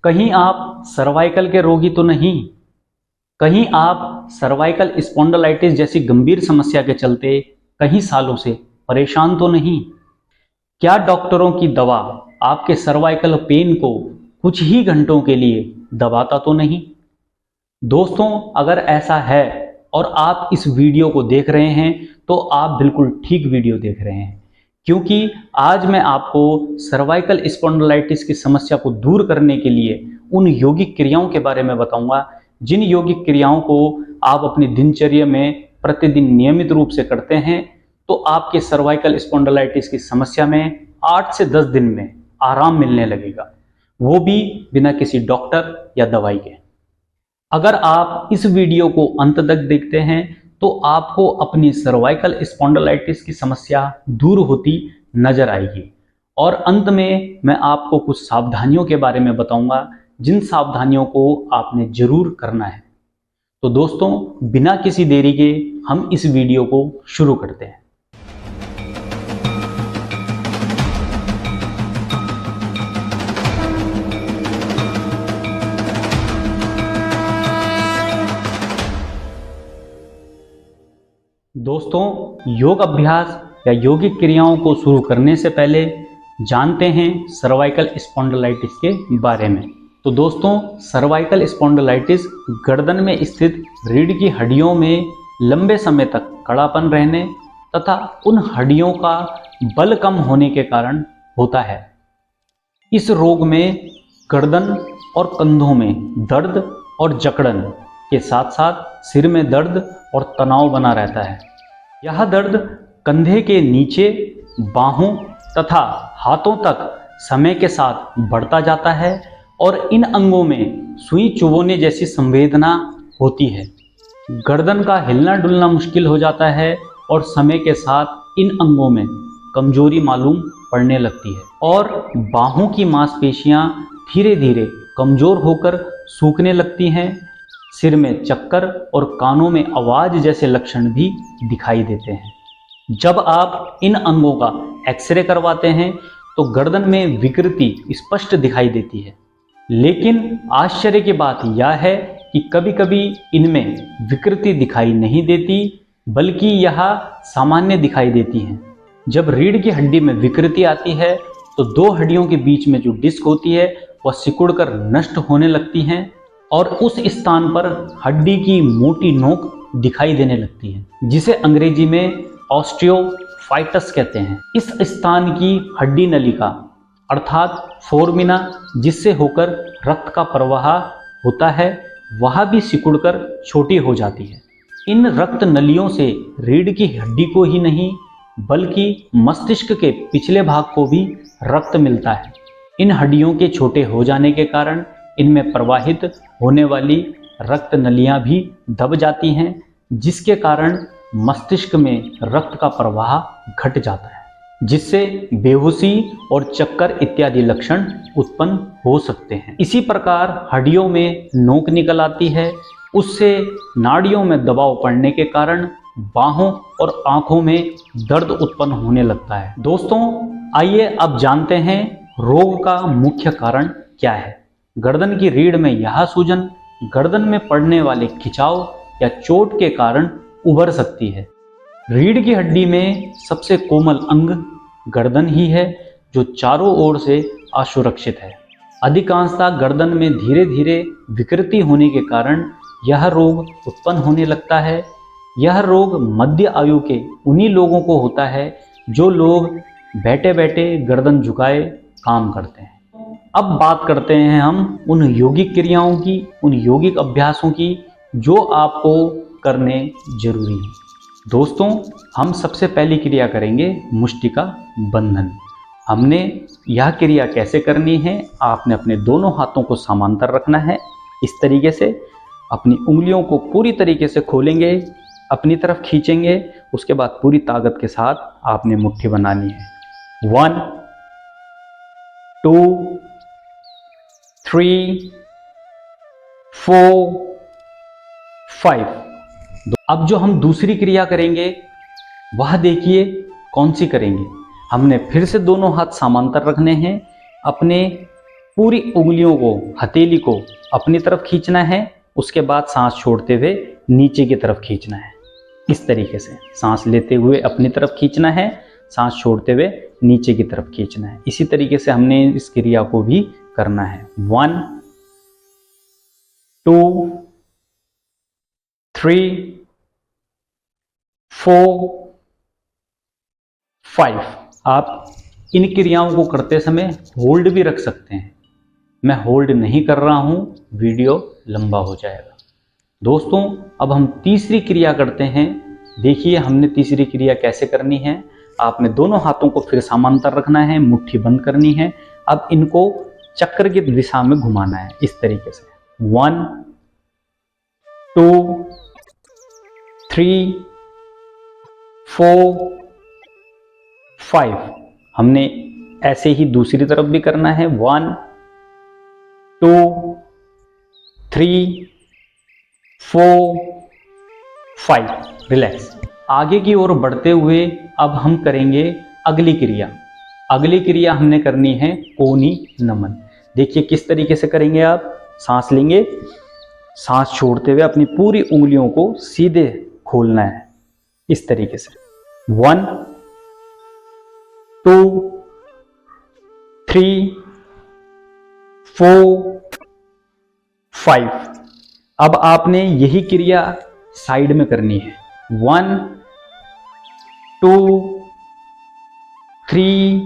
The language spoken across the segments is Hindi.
कहीं आप सर्वाइकल के रोगी तो नहीं? कहीं आप सर्वाइकल स्पॉन्डिलाइटिस जैसी गंभीर समस्या के चलते कई सालों से परेशान तो नहीं? क्या डॉक्टरों की दवा आपके सर्वाइकल पेन को कुछ ही घंटों के लिए दबाता तो नहीं? दोस्तों, अगर ऐसा है और आप इस वीडियो को देख रहे हैं तो आप बिल्कुल ठीक वीडियो देख रहे हैं, क्योंकि आज मैं आपको सर्वाइकल स्पॉन्डिलाइटिस की समस्या को दूर करने के लिए उन यौगिक क्रियाओं के बारे में बताऊंगा, जिन यौगिक क्रियाओं को आप अपनी दिनचर्या में प्रतिदिन नियमित रूप से करते हैं तो आपके सर्वाइकल स्पॉन्डिलाइटिस की समस्या में 8 से 10 दिन में आराम मिलने लगेगा, वो भी बिना किसी डॉक्टर या दवाई के। अगर आप इस वीडियो को अंत तक देखते हैं तो आपको अपनी सर्वाइकल स्पॉन्डिलाइटिस की समस्या दूर होती नजर आएगी। और अंत में मैं आपको कुछ सावधानियों के बारे में बताऊंगा, जिन सावधानियों को आपने जरूर करना है। तो दोस्तों, बिना किसी देरी के हम इस वीडियो को शुरू करते हैं। दोस्तों, योग अभ्यास या यौगिक क्रियाओं को शुरू करने से पहले जानते हैं सर्वाइकल स्पॉन्डिलाइटिस के बारे में। तो दोस्तों, सर्वाइकल स्पॉन्डिलाइटिस गर्दन में स्थित रीढ़ की हड्डियों में लंबे समय तक कड़ापन रहने तथा उन हड्डियों का बल कम होने के कारण होता है। इस रोग में गर्दन और कंधों में दर्द और जकड़न के साथ साथ सिर में दर्द और तनाव बना रहता है। यह दर्द कंधे के नीचे, बाहों तथा हाथों तक समय के साथ बढ़ता जाता है और इन अंगों में सुई चुभोने जैसी संवेदना होती है। गर्दन का हिलना डुलना मुश्किल हो जाता है और समय के साथ इन अंगों में कमजोरी मालूम पड़ने लगती है और बाहों की मांसपेशियां धीरे धीरे कमजोर होकर सूखने लगती हैं। सिर में चक्कर और कानों में आवाज जैसे लक्षण भी दिखाई देते हैं। जब आप इन अंगों का एक्सरे करवाते हैं तो गर्दन में विकृति स्पष्ट दिखाई देती है, लेकिन आश्चर्य की बात यह है कि कभी कभी इनमें विकृति दिखाई नहीं देती, बल्कि यह सामान्य दिखाई देती है। जब रीढ़ की हड्डी में विकृति आती है तो दो हड्डियों के बीच में जो डिस्क होती है वह सिकुड़कर नष्ट होने लगती हैं और उस स्थान पर हड्डी की मोटी नोक दिखाई देने लगती है, जिसे अंग्रेजी में ऑस्टियोफाइटस कहते हैं। इस स्थान की हड्डी नलिका अर्थात फोरमिना, जिससे होकर रक्त का प्रवाह होता है, वह भी सिकुड़कर छोटी हो जाती है। इन रक्त नलियों से रीढ़ की हड्डी को ही नहीं बल्कि मस्तिष्क के पिछले भाग को भी रक्त मिलता है। इन हड्डियों के छोटे हो जाने के कारण इनमें प्रवाहित होने वाली रक्त नलियां भी दब जाती हैं, जिसके कारण मस्तिष्क में रक्त का प्रवाह घट जाता है, जिससे बेहोशी और चक्कर इत्यादि लक्षण उत्पन्न हो सकते हैं। इसी प्रकार हड्डियों में नोक निकल आती है, उससे नाड़ियों में दबाव पड़ने के कारण बाहों और आंखों में दर्द उत्पन्न होने लगता है। दोस्तों, आइए अब जानते हैं रोग का मुख्य कारण क्या है। गर्दन की रीढ़ में यह सूजन गर्दन में पड़ने वाले खिंचाव या चोट के कारण उभर सकती है। रीढ़ की हड्डी में सबसे कोमल अंग गर्दन ही है, जो चारों ओर से असुरक्षित है। अधिकांशतः गर्दन में धीरे धीरे विकृति होने के कारण यह रोग उत्पन्न होने लगता है। यह रोग मध्य आयु के उन्हीं लोगों को होता है जो लोग बैठे बैठे गर्दन झुकाए काम करते हैं। अब बात करते हैं हम उन यौगिक क्रियाओं की, उन यौगिक अभ्यासों की जो आपको करने जरूरी है। दोस्तों, हम सबसे पहली क्रिया करेंगे मुष्टिका बंधन। हमने यह क्रिया कैसे करनी है, आपने अपने दोनों हाथों को समांतर रखना है। इस तरीके से अपनी उंगलियों को पूरी तरीके से खोलेंगे, अपनी तरफ खींचेंगे, उसके बाद पूरी ताकत के साथ आपने मुट्ठी बनानी है। 1 2 3 4 5। अब जो हम दूसरी क्रिया करेंगे वह देखिए कौन सी करेंगे। हमने फिर से दोनों हाथ समांतर रखने हैं, अपने पूरी उंगलियों को, हथेली को अपनी तरफ खींचना है। उसके बाद सांस छोड़ते हुए नीचे की तरफ खींचना है। इस तरीके से सांस लेते हुए अपनी तरफ खींचना है, सांस छोड़ते हुए नीचे की तरफ खींचना है। इसी तरीके से हमने इस क्रिया को भी करना है। 1 2 3 4 5। आप इन क्रियाओं को करते समय होल्ड भी रख सकते हैं। मैं होल्ड नहीं कर रहा हूं, वीडियो लंबा हो जाएगा। दोस्तों अब हम तीसरी क्रिया करते हैं। देखिए हमने तीसरी क्रिया कैसे करनी है। आपने दोनों हाथों को फिर समांतर रखना है, मुट्ठी बंद करनी है। अब इनको चक्र की दिशा में घुमाना है इस तरीके से। 1 2 3 4 5। हमने ऐसे ही दूसरी तरफ भी करना है। 1 2 3 4 5। रिलैक्स। आगे की ओर बढ़ते हुए अब हम करेंगे अगली क्रिया। अगली क्रिया हमने करनी है कोनी नमन। देखिए किस तरीके से करेंगे आप। सांस लेंगे, सांस छोड़ते हुए अपनी पूरी उंगलियों को सीधे खोलना है इस तरीके से। 1 2 3 4 5। अब आपने यही क्रिया साइड में करनी है। 1 2 3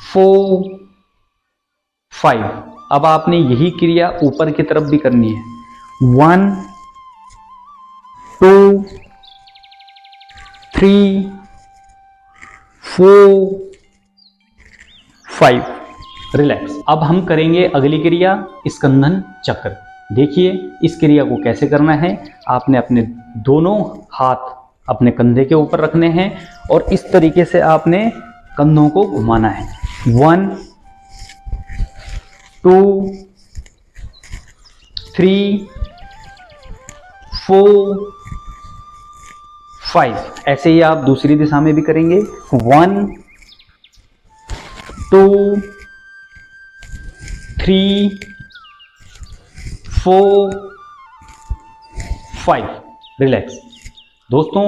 4 5। अब आपने यही क्रिया ऊपर की तरफ भी करनी है। 1 2 3 4 5। रिलैक्स। अब हम करेंगे अगली क्रिया स्कंदन चक्र। देखिए इस क्रिया को कैसे करना है। आपने अपने दोनों हाथ अपने कंधे के ऊपर रखने हैं और इस तरीके से आपने कंधों को घुमाना है। 1 2 3 4 5। ऐसे ही आप दूसरी दिशा में भी करेंगे। 1 2 3 4 5। रिलैक्स। दोस्तों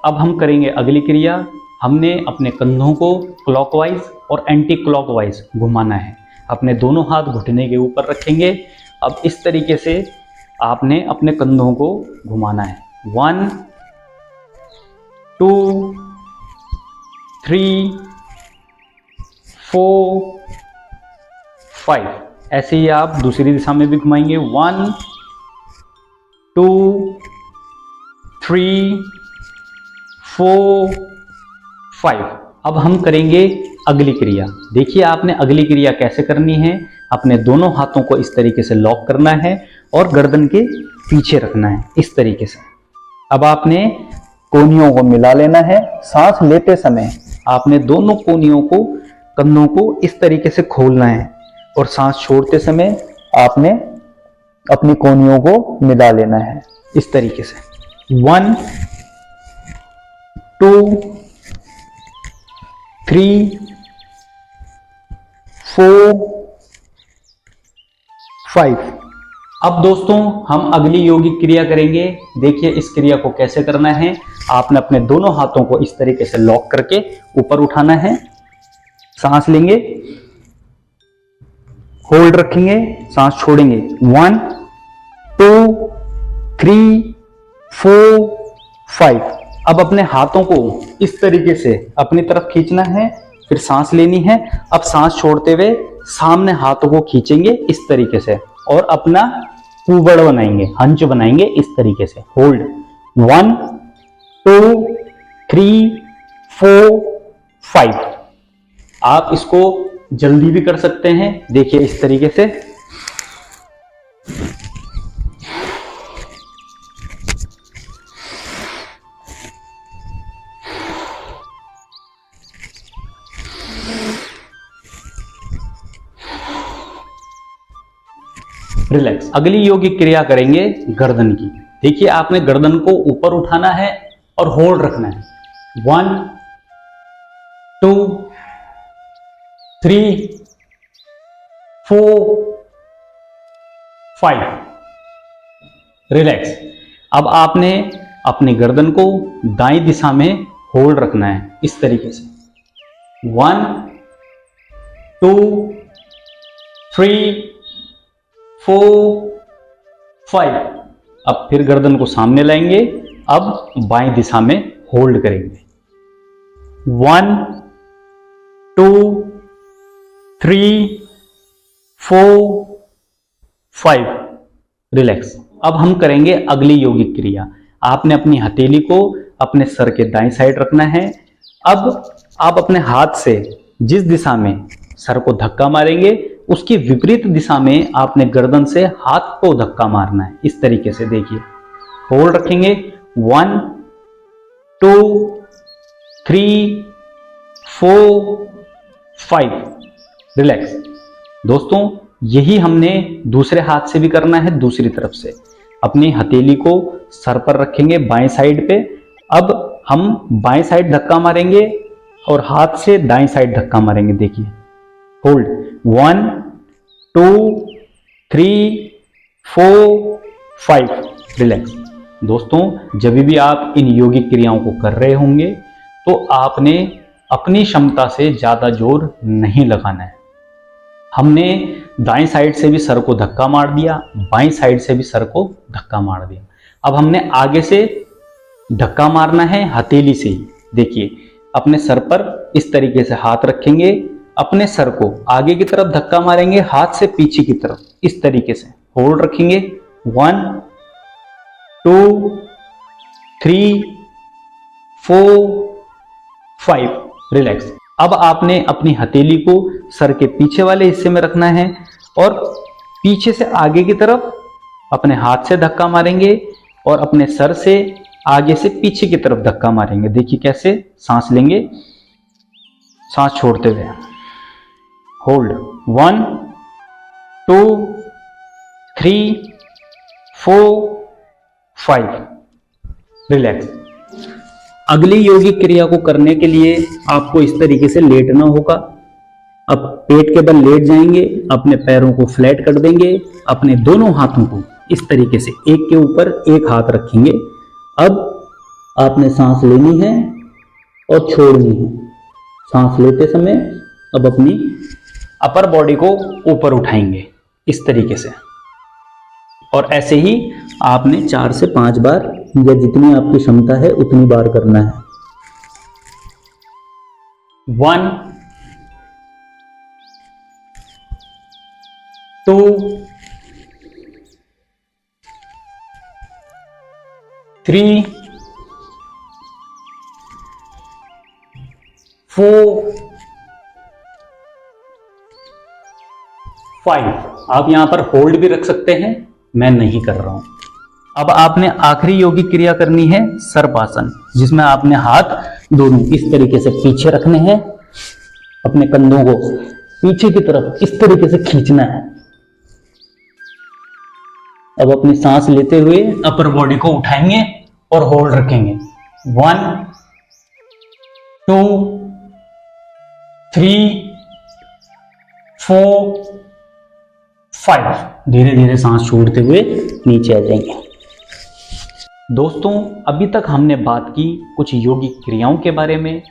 अब हम करेंगे अगली क्रिया। हमने अपने कंधों को क्लॉकवाइज और एंटी क्लॉकवाइज घुमाना है। अपने दोनों हाथ घुटने के ऊपर रखेंगे। अब इस तरीके से आपने अपने कंधों को घुमाना है। 1 2 3 4 5। ऐसे ही आप दूसरी दिशा में भी घुमाएंगे। 1 2 3 4 5। अब हम करेंगे अगली क्रिया। देखिए आपने अगली क्रिया कैसे करनी है। अपने दोनों हाथों को इस तरीके से लॉक करना है और गर्दन के पीछे रखना है इस तरीके से। अब आपने कोहनियों को मिला लेना है। सांस लेते समय आपने दोनों कोहनियों को, कंधों को इस तरीके से खोलना है और सांस छोड़ते समय आपने अपनी कोहनियों को मिला लेना है इस तरीके से। 1 2 3 4 5। अब दोस्तों हम अगली योगिक क्रिया करेंगे। देखिए इस क्रिया को कैसे करना है। आपने अपने दोनों हाथों को इस तरीके से लॉक करके ऊपर उठाना है। सांस लेंगे, होल्ड रखेंगे, सांस छोड़ेंगे। 1 2 3 4 5। अब अपने हाथों को इस तरीके से अपनी तरफ खींचना है, फिर सांस लेनी है। अब सांस छोड़ते हुए सामने हाथों को खींचेंगे इस तरीके से और अपना कुबड़ बनाएंगे, हंच बनाएंगे इस तरीके से। होल्ड। 1 2 3 4 5। आप इसको जल्दी भी कर सकते हैं। देखिए इस तरीके से। रिलैक्स। अगली योगिक क्रिया करेंगे गर्दन की। देखिए आपने गर्दन को ऊपर उठाना है और होल्ड रखना है। 1 2 3 4 5 रिलैक्स। अब आपने अपनी गर्दन को दाईं दिशा में होल्ड रखना है इस तरीके से। 1 2 3 4 5। अब फिर गर्दन को सामने लाएंगे, अब बाएं दिशा में होल्ड करेंगे। 1 2 3 4 5 रिलैक्स। अब हम करेंगे अगली योगिक क्रिया। आपने अपनी हथेली को अपने सर के दाईं साइड रखना है। अब आप अपने हाथ से जिस दिशा में सर को धक्का मारेंगे उसकी विपरीत दिशा में आपने गर्दन से हाथ को धक्का मारना है इस तरीके से। देखिए, होल्ड रखेंगे। 1 2 3 4 5 रिलैक्स। दोस्तों, यही हमने दूसरे हाथ से भी करना है। दूसरी तरफ से अपनी हथेली को सर पर रखेंगे बाएं साइड पे। अब हम बाएं साइड धक्का मारेंगे और हाथ से दाएं साइड धक्का मारेंगे। देखिए, होल्ड। 1 2 3 4 5 रिलैक्स। दोस्तों, जब भी आप इन योगिक क्रियाओं को कर रहे होंगे तो आपने अपनी क्षमता से ज्यादा जोर नहीं लगाना है। हमने दाएं साइड से भी सर को धक्का मार दिया, बाएं साइड से भी सर को धक्का मार दिया। अब हमने आगे से धक्का मारना है हथेली से ही। देखिए, अपने सर पर इस तरीके से हाथ रखेंगे, अपने सर को आगे की तरफ धक्का मारेंगे, हाथ से पीछे की तरफ इस तरीके से होल्ड रखेंगे। 1 2 3 4 5 रिलैक्स। अब आपने अपनी हथेली को सर के पीछे वाले हिस्से में रखना है और पीछे से आगे की तरफ अपने हाथ से धक्का मारेंगे और अपने सर से आगे से पीछे की तरफ धक्का मारेंगे। देखिए कैसे, सांस लेंगे, सांस छोड़ते हुए होल्ड। 1 2 3 4 5 रिलैक्स। अगली योगिक क्रिया को करने के लिए आपको इस तरीके से लेटना होगा। अब पेट के बल लेट जाएंगे, अपने पैरों को फ्लैट कर देंगे, अपने दोनों हाथों को इस तरीके से एक के ऊपर एक हाथ रखेंगे। अब आपने सांस लेनी है और छोड़नी है। सांस लेते समय अब अपनी अपर बॉडी को ऊपर उठाएंगे इस तरीके से, और ऐसे ही आपने 4 से 5 बार या जितनी आपकी क्षमता है उतनी बार करना है। 1 2 3 4 5। आप यहां पर होल्ड भी रख सकते हैं, मैं नहीं कर रहा हूं। अब आपने आखिरी योगिक क्रिया करनी है सर्पासन, जिसमें आपने हाथ दोनों इस तरीके से पीछे रखने हैं, अपने कंधों को पीछे की तरफ इस तरीके से खींचना है। अब अपनी सांस लेते हुए अपर बॉडी को उठाएंगे और होल्ड रखेंगे। 1 2 3 4 5। धीरे धीरे सांस छोड़ते हुए नीचे आ जाएंगे। दोस्तों, अभी तक हमने बात की कुछ योगिक क्रियाओं के बारे में,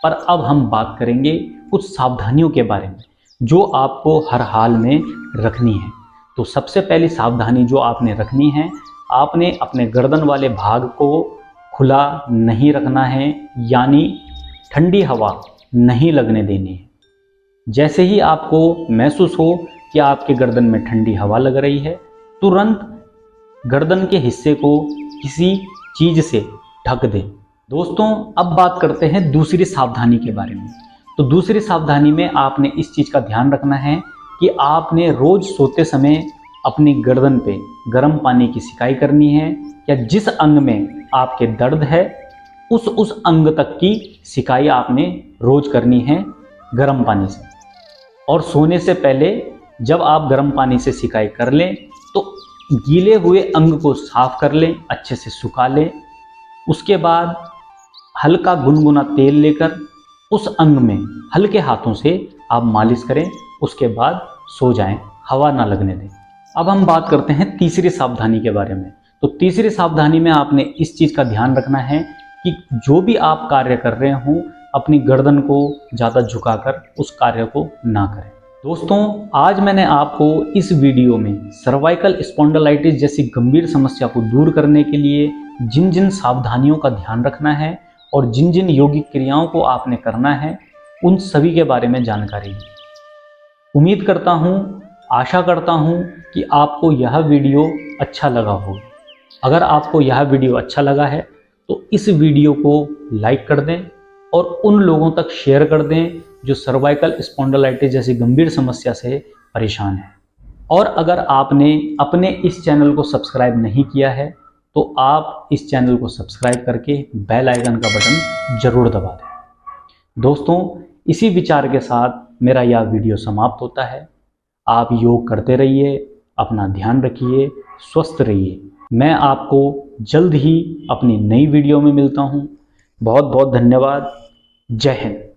पर अब हम बात करेंगे कुछ सावधानियों के बारे में जो आपको हर हाल में रखनी है। तो सबसे पहली सावधानी जो आपने रखनी है, आपने अपने गर्दन वाले भाग को खुला नहीं रखना है, यानी ठंडी हवा नहीं लगने देनी है। जैसे ही आपको महसूस हो कि आपके गर्दन में ठंडी हवा लग रही है, तुरंत गर्दन के हिस्से को किसी चीज से ढक दें। दोस्तों, अब बात करते हैं दूसरी सावधानी के बारे में। तो दूसरी सावधानी में आपने इस चीज का ध्यान रखना है कि आपने रोज सोते समय अपनी गर्दन पे गर्म पानी की सिकाई करनी है, या जिस अंग में आपके दर्द है उस अंग तक की सिकाई आपने रोज करनी है गर्म पानी से। और सोने से पहले जब आप गर्म पानी से सिकाई कर लें तो गीले हुए अंग को साफ कर लें, अच्छे से सुखा लें। उसके बाद हल्का गुनगुना तेल लेकर उस अंग में हल्के हाथों से आप मालिश करें। उसके बाद सो जाएं, हवा ना लगने दें। अब हम बात करते हैं तीसरी सावधानी के बारे में। तो तीसरी सावधानी में आपने इस चीज़ का ध्यान रखना है कि जो भी आप कार्य कर रहे हों, अपनी गर्दन को ज़्यादा झुकाकर उस कार्य को ना करें। दोस्तों, आज मैंने आपको इस वीडियो में सर्वाइकल स्पॉन्डिलाइटिस जैसी गंभीर समस्या को दूर करने के लिए जिन जिन सावधानियों का ध्यान रखना है और जिन जिन योगिक क्रियाओं को आपने करना है, उन सभी के बारे में जानकारी दी। उम्मीद करता हूँ, आशा करता हूँ कि आपको यह वीडियो अच्छा लगा होगा। अगर आपको यह वीडियो अच्छा लगा है तो इस वीडियो को लाइक कर दें और उन लोगों तक शेयर कर दें जो सर्वाइकल स्पॉन्डिलाइटिस जैसी गंभीर समस्या से परेशान हैं। और अगर आपने अपने इस चैनल को सब्सक्राइब नहीं किया है तो आप इस चैनल को सब्सक्राइब करके बेल आइकन का बटन जरूर दबा दें। दोस्तों, इसी विचार के साथ मेरा यह वीडियो समाप्त होता है। आप योग करते रहिए, अपना ध्यान रखिए, स्वस्थ रहिए। मैं आपको जल्द ही अपनी नई वीडियो में मिलता हूँ। बहुत बहुत धन्यवाद। जय हिंद।